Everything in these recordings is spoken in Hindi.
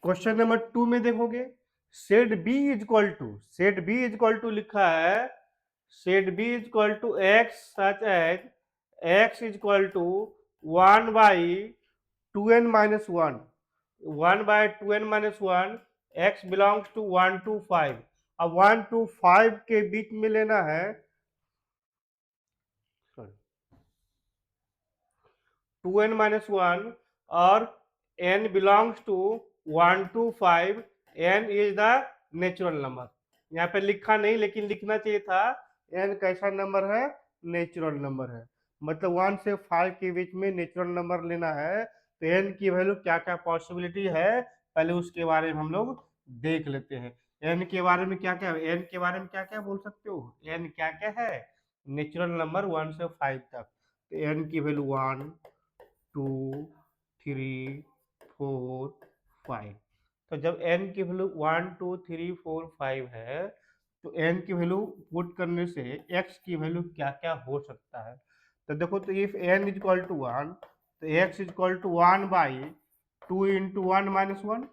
क्वेश्चन नंबर 2 में देखोगे, set B is equal to लिखा है, set B is equal to x such as x is equal to 1 by 2n minus 1, 1 by 2n minus 1, x belongs to 1 to 5। अब 1 to 5 के बीच में लेना है, सॉरी 2n माइनस 1, और n belongs to 1 to 5, n is the natural number. यहाँ पे लिखा नहीं लेकिन लिखना चाहिए था, n कैसा नंबर है, नेचुरल नंबर है। मतलब 1 से 5 के बीच में नेचुरल नंबर लेना है, तो n की वैल्यू क्या क्या पॉसिबिलिटी है पहले उसके बारे में हम लोग देख लेते हैं। n के बारे में क्या क्या, n के बारे में क्या क्या बोल सकते हो, n क्या क्या है, नेचुरल नंबर 1 से 5 तक। तो n की वैल्यू 1 2 3 4 5। तो जब n की वैल्यू 1 2 3 4 5 है, तो n की वैल्यू पुट करने से x की वैल्यू क्या क्या हो सकता है। तो देखो, तो if n is equal to 1, तो x is equal to 1 by 2 into 1 minus 1,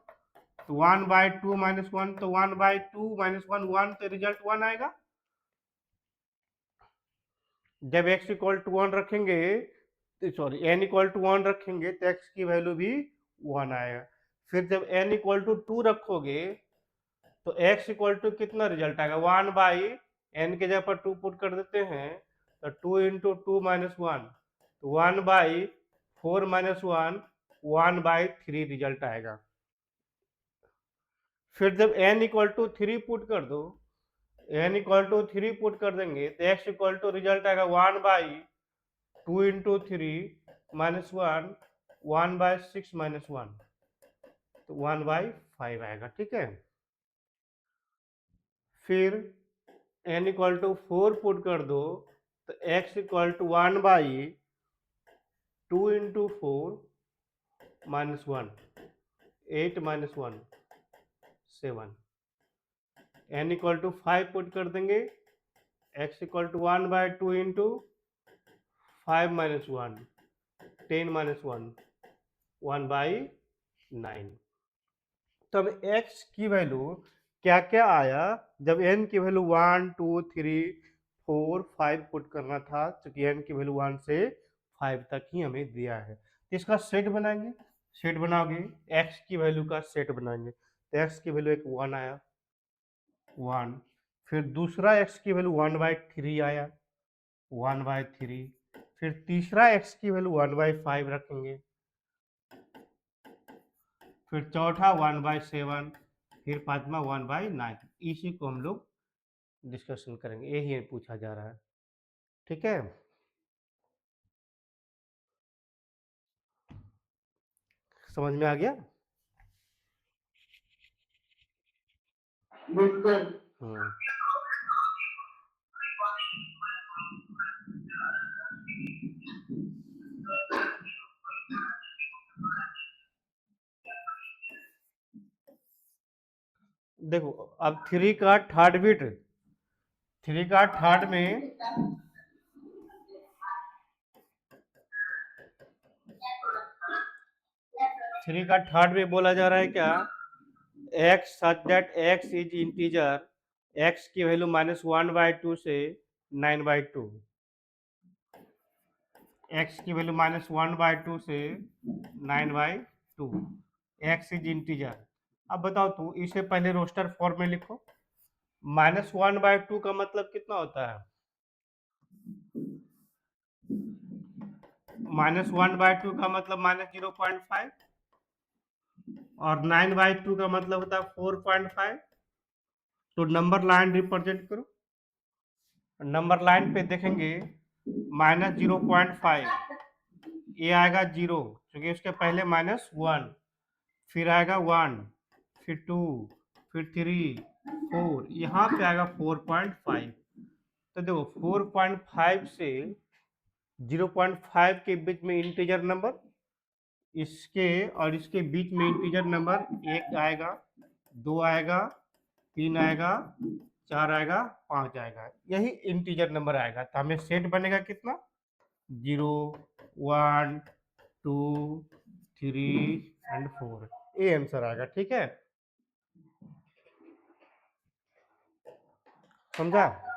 तो 1 बाई 2 माइनस 1, तो 1 बाई 2 माइनस 1 1, तो रिजल्ट 1 आएगा। जब x इक्वल टू 1 रखेंगे, सॉरी n इक्वल टू 1 रखेंगे, तो x की वैल्यू भी 1 आएगा। फिर जब n इक्वल टू 2 रखोगे, तो x इक्वल टू कितना रिजल्ट आएगा, 1 बाई n के जगह पर 2 पुट कर देते हैं, तो 2 इंटू 2 माइनस 1, तो 1 बाई 4 माइनस 1, 1 बाई 3 रिजल्ट आएगा। फिर जब n इक्वल टू 3 पुट कर दो, n इक्वल टू 3 पुट कर देंगे, तो x इक्वल टू रिजल्ट आएगा 1 by 2 into 3 minus 1, 1 by 6 minus 1, तो 1 बाई 5 आएगा। ठीक है, फिर n इक्वल टू 4 पुट कर दो, तो x equal to 1 by 2 into 4 minus 1, 8 minus 1 7। n equal to 5 put कर देंगे, x equal to 1 by 2 into 5 minus 1, 10 minus 1, 1 by 9। तब x की वैल्यू क्या क्या आया, जब n की वैल्यू 1 2 3 4 5 पुट करना था, क्योंकि n की वैल्यू 1 से 5 तक ही हमें दिया है। तो इसका सेट बनाएंगे, सेट बनाओगे x की वैल्यू का सेट बनाएंगे, तो x की वैल्यू एक 1 आया 1, फिर दूसरा x की वैल्यू 1 बाई 3 आया 1 बाई 3, फिर तीसरा x की वैल्यू 1 बाई 5 रखेंगे, फिर चौथा 1 बाई 7, फिर पांचवा 1 बाई 9। इसी को हम लोग डिस्कशन करेंगे, यही पूछा जा रहा है। ठीक है, समझ में आ गया। बिल्कुल। देखो, अब 3 का थर्ड बिट, 3 का थर्ड में 3 का थर्ड में बोला जा रहा है क्या, x such that x is integer, x की वैल्यू माइनस 1 बाई 2 से 9 बाई 2, x की वैल्यू माइनस 1 बाई 2 से 9 बाई 2, x इज इंटीजर। अब बताओ तू, इसे पहले रोस्टर फॉर्म में लिखो। माइनस 1 बाई 2 का मतलब कितना होता है, माइनस 1 बाई 2 का मतलब माइनस 0.5, और 9 बाई 2 का मतलब होता है 4.5। तो नंबर लाइन रिप्रेजेंट करो, नंबर लाइन पे देखेंगे माइनस 0.5, ये आएगा 0 क्योंकि उसके पहले माइनस 1, फिर आएगा 1, फिर 2, फिर 3 4, यहाँ पे आएगा 4.5। तो देखो 4.5 से 0.5 के बीच में इंटीजर नंबर, इसके और इसके बीच में इंटीजर नंबर 1 आएगा, 2 आएगा, 3 आएगा, 4 आएगा, 5 आएगा, यही इंटीजर नंबर आएगा। तो हमें सेट बनेगा कितना, 0 1 2 3 एंड 4, ए आंसर आएगा। ठीक है, समझा?